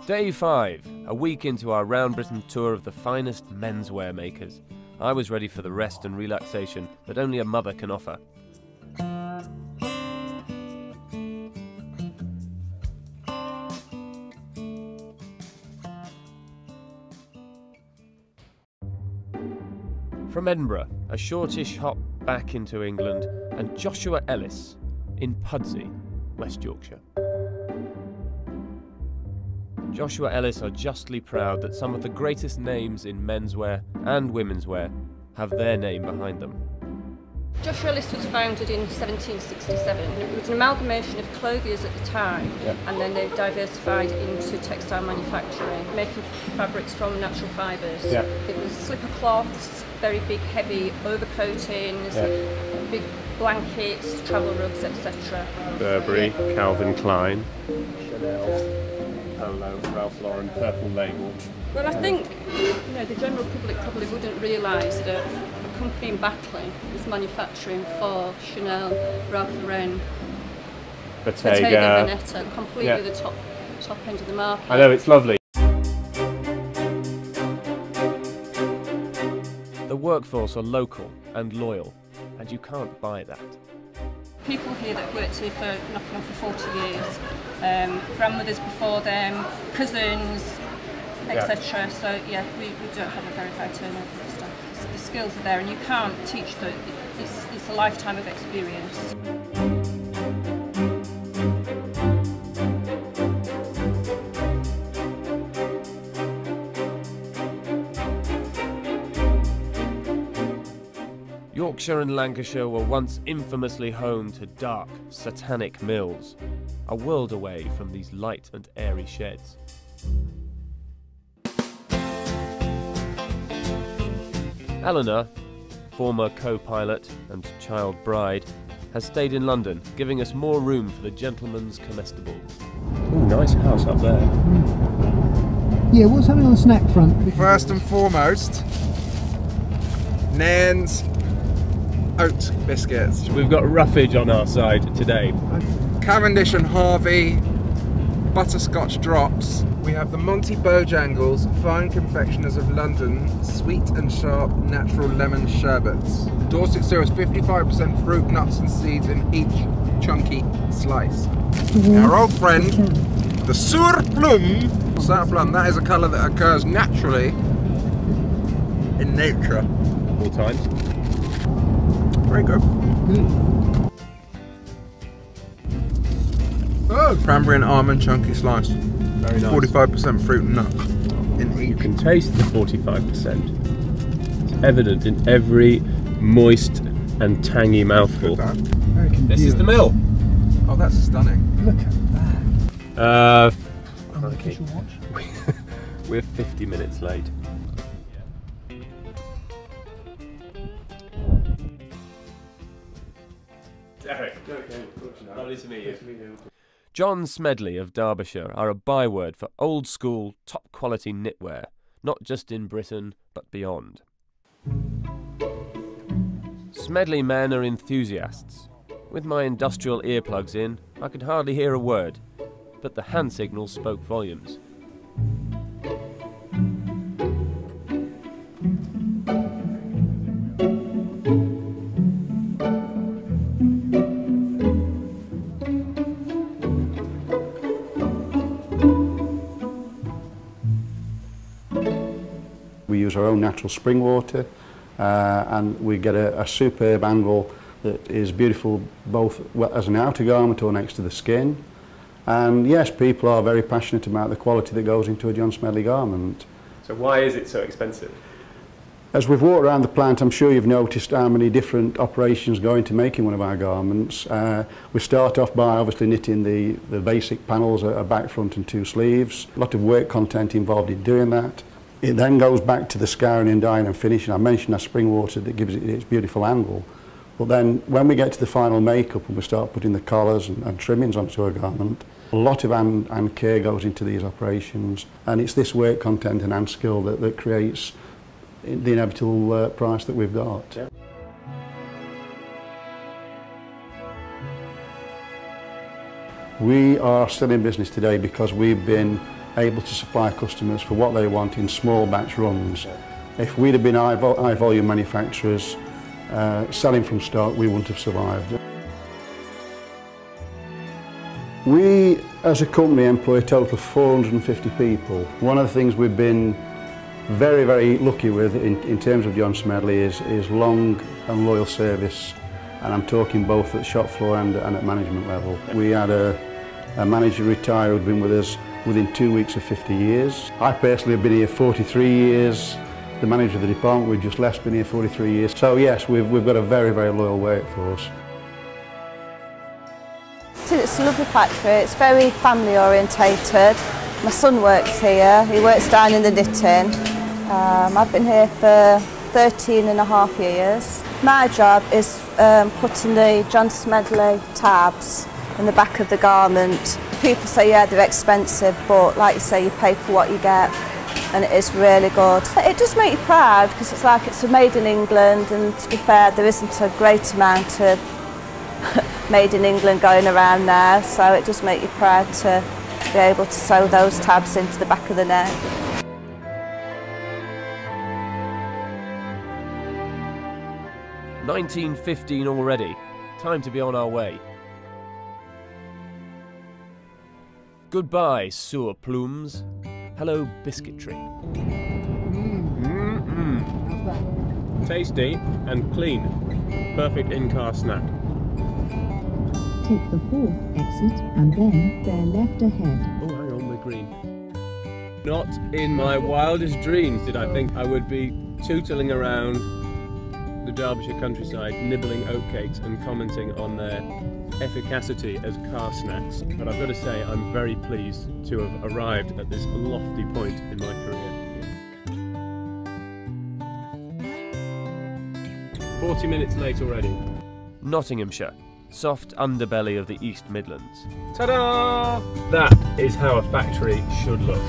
Day 5, a week into our round Britain tour of the finest menswear makers. I was ready for the rest and relaxation that only a mother can offer. From Edinburgh, a shortish hop back into England, and Joshua Ellis in Pudsey, West Yorkshire. Joshua Ellis are justly proud that some of the greatest names in menswear and womenswear have their name behind them. Joshua Ellis was founded in 1767. It was an amalgamation of clothiers at the time, and then they diversified into textile manufacturing, making fabrics from natural fibres. It was slipper cloths, very big heavy overcoatings, big blankets, travel rugs, etc. Burberry, Calvin Klein, Chanel, Polo, Ralph Lauren, Purple Label. Well, I think the general public probably wouldn't realise that a company in Batley is manufacturing for Chanel, Ralph Lauren, Bottega Veneta, completely the top end of the market. I know, it's lovely. The workforce are local and loyal, and you can't buy that. People here that worked here for knocking on for 40 years, grandmothers before them, cousins, etc. So yeah, we don't have a very high turnover of staff. The skills are there, and you can't teach them. It's a lifetime of experience. Yorkshire and Lancashire were once infamously home to dark, satanic mills, a world away from these light and airy sheds. Eleanor, former co-pilot and child bride, has stayed in London, giving us more room for the gentleman's comestibles. Ooh, nice house up there. Yeah, what's happening on the snack front? First and foremost, Nairn's oat biscuits. We've got roughage on our side today. Cavendish and Harvey butterscotch drops. We have the Monty Bojangles Fine Confectioners of London sweet and sharp natural lemon sherbets. Dorset syrup is 55% fruit, nuts and seeds in each chunky slice. Our old friend, the Sour Plum. Sour plum, that is a colour that occurs naturally in nature. All times. Very good. Oh, cranberry and almond chunky slice. Very nice. 45% fruit and nuts in each. You can taste the 45%. It's evident in every moist and tangy mouthful. This is the mill. Oh, that's stunning. Look at that. Unofficial watch. We're 50 minutes late. Derek, lovely to meet you. John Smedley of Derbyshire are a byword for old school, top quality knitwear, not just in Britain, but beyond. Smedley men are enthusiasts. With my industrial earplugs in, I could hardly hear a word, but the hand signal spoke volumes. We use our own natural spring water and we get a superb angle that is beautiful both as an outer garment or next to the skin. And yes, people are very passionate about the quality that goes into a John Smedley garment. So why is it so expensive? As we've walked around the plant, I'm sure you've noticed how many different operations go into making one of our garments. We start off by obviously knitting the basic panels, a back, front and 2 sleeves. A lot of work content involved in doing that. It then goes back to the scouring and dyeing and finishing. I mentioned our spring water that gives it its beautiful angle. But then when we get to the final makeup and we start putting the collars and trimmings onto a garment, a lot of hand care goes into these operations, and it's this work content and hand skill that creates the inevitable price that we've got. Yeah. We are still in business today because we've been able to supply customers for what they want in small batch runs. If we'd have been high volume manufacturers selling from stock, we wouldn't have survived. We, as a company, employ a total of 450 people. One of the things we've been very, very lucky with in terms of John Smedley is long and loyal service, and I'm talking both at shop floor and at management level. We had a manager retire who'd been with us within 2 weeks of 50 years. I personally have been here 43 years. The manager of the department we've just left's been here 43 years. So yes, we've got a very, very loyal workforce. It's a lovely factory, it's very family orientated. My son works here, he works down in the knitting. I've been here for 13.5 years. My job is putting the John Smedley tabs in the back of the garment. People say, yeah, they're expensive, but like you say, you pay for what you get, and it is really good. It does make you proud because it's like it's made in England, and to be fair, there isn't a great amount of made in England going around there, so it does make you proud to be able to sew those tabs into the back of the neck. "1915 already. Time to be on our way." Goodbye, sewer plumes. Hello, biscuitry. Tasty and clean. Perfect in-car snack. Take the 4th exit and then bear left ahead. Oh, hang on, we're green. Not in my wildest dreams did I think I would be tootling around the Derbyshire countryside, nibbling oatcakes and commenting on their efficacy as car snacks. But I've got to say, I'm very pleased to have arrived at this lofty point in my career. 40 minutes late already. Nottinghamshire. Soft underbelly of the East Midlands. Ta-da! That is how a factory should look.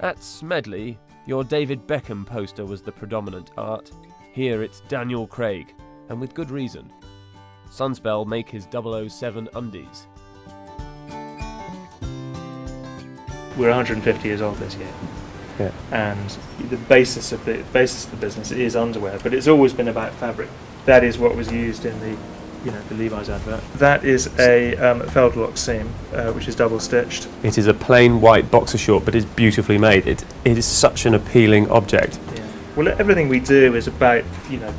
At Smedley, your David Beckham poster was the predominant art. Here it's Daniel Craig, and with good reason. Sunspel make his 007 undies. We're 150 years old this year. Yeah. And the basis of the business is underwear, but it's always been about fabric. That is what was used in the Levi's advert. That is a Feldlock seam, which is double stitched. It is a plain white boxer short, but it's beautifully made. It is such an appealing object. Yeah. Well, everything we do is about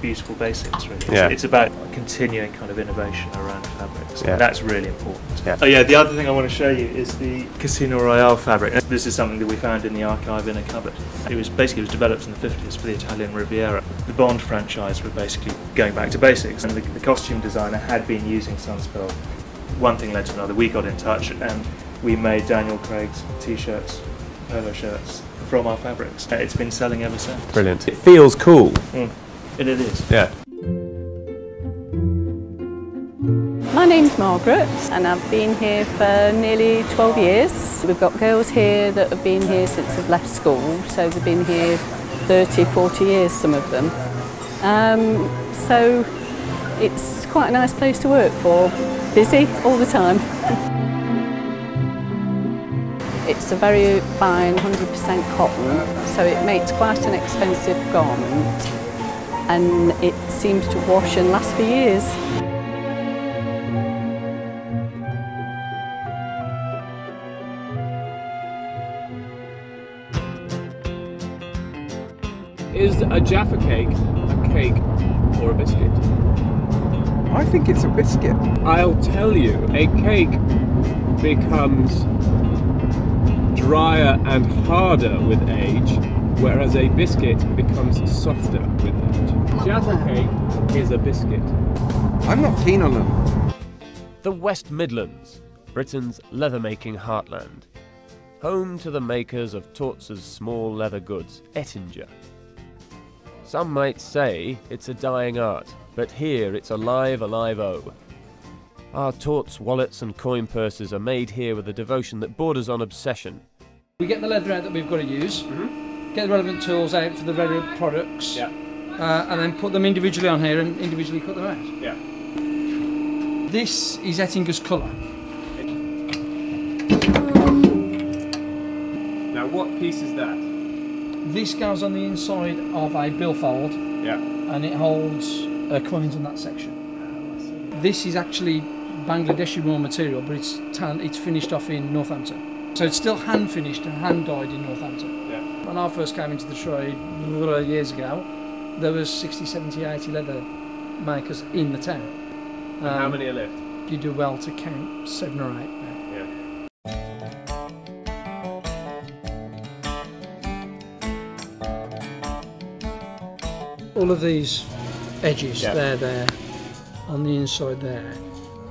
beautiful basics. Really, Yeah. It's about continuing kind of innovation around fabrics. Yeah. And that's really important. Yeah. Oh yeah, the other thing I want to show you is the Casino Royale fabric. This is something that we found in the archive in a cupboard. It was developed in the 50s for the Italian Riviera. The Bond franchise were basically going back to basics, and the costume designer had been using Sunspel. One thing led to another. We got in touch and we made Daniel Craig's t-shirts, polo shirts from our fabrics. It's been selling ever since. Brilliant. It feels cool. It is. Yeah. My name's Margaret and I've been here for nearly 12 years. We've got girls here that have been here since they've left school, so they've been here 30, 40 years, some of them. So it's quite a nice place to work for. Busy all the time. It's a very fine 100% cotton, so it makes quite an expensive garment, and it seems to wash and last for years. Is a Jaffa cake a cake or a biscuit? I think it's a biscuit. I'll tell you, a cake becomes drier and harder with age, whereas a biscuit becomes softer with age. Jaffa cake is a biscuit. I'm not keen on them. The West Midlands, Britain's leather-making heartland. Home to the makers of Tortz's small leather goods, Ettinger. Some might say it's a dying art, but here it's alive, alive-o. Our Tortz wallets and coin purses are made here with a devotion that borders on obsession. We get the leather out that we've got to use, get the relevant tools out for the relevant products, and then put them individually on here and individually cut them out. Yeah. This is Ettinger's colour. what piece is that? This goes on the inside of a billfold, and it holds coins in that section. This is actually Bangladeshi raw material, but it's finished off in Northampton. So it's still hand finished and hand dyed in Northampton. Yeah. When I first came into the trade years ago, there was 60, 70, 80 leather makers in the town. And how many are left? You do well to count 7 or 8 now. All of these edges, they're there, on the inside there,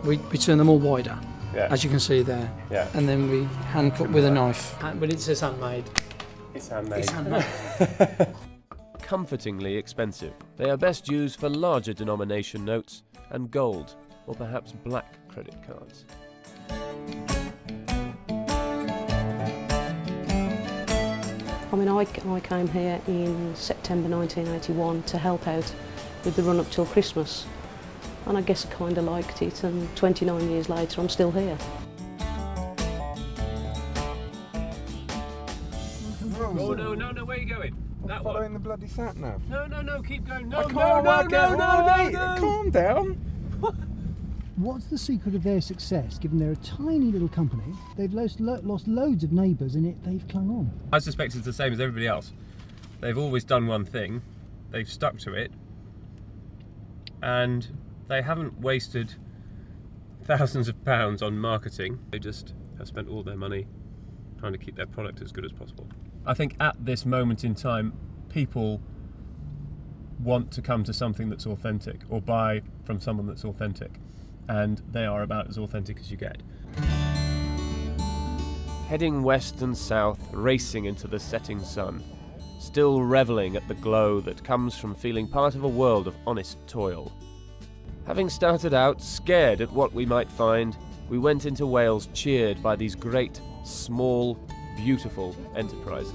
we turn them all wider, as you can see there, and then we hand cut with a knife. But it says handmade. It's handmade. It's handmade. Comfortingly expensive. They are best used for larger denomination notes and gold, or perhaps black credit cards. I mean, I came here in September 1981 to help out with the run-up till Christmas, and I guess I kind of liked it, and 29 years later I'm still here. No, where are you going? I'm following the bloody sat nav. No, keep going. No, I can't work out. Calm down. What's the secret of their success, given they're a tiny little company? They've lost loads of neighbours and they've clung on. I suspect it's the same as everybody else. They've always done one thing, they've stuck to it, and they haven't wasted thousands of pounds on marketing. They just have spent all their money trying to keep their product as good as possible. I think at this moment in time, people want to come to something that's authentic, or buy from someone that's authentic, and they are about as authentic as you get. Heading west and south, racing into the setting sun, still revelling at the glow that comes from feeling part of a world of honest toil. Having started out scared at what we might find, we went into Wales cheered by these great, small, beautiful enterprises.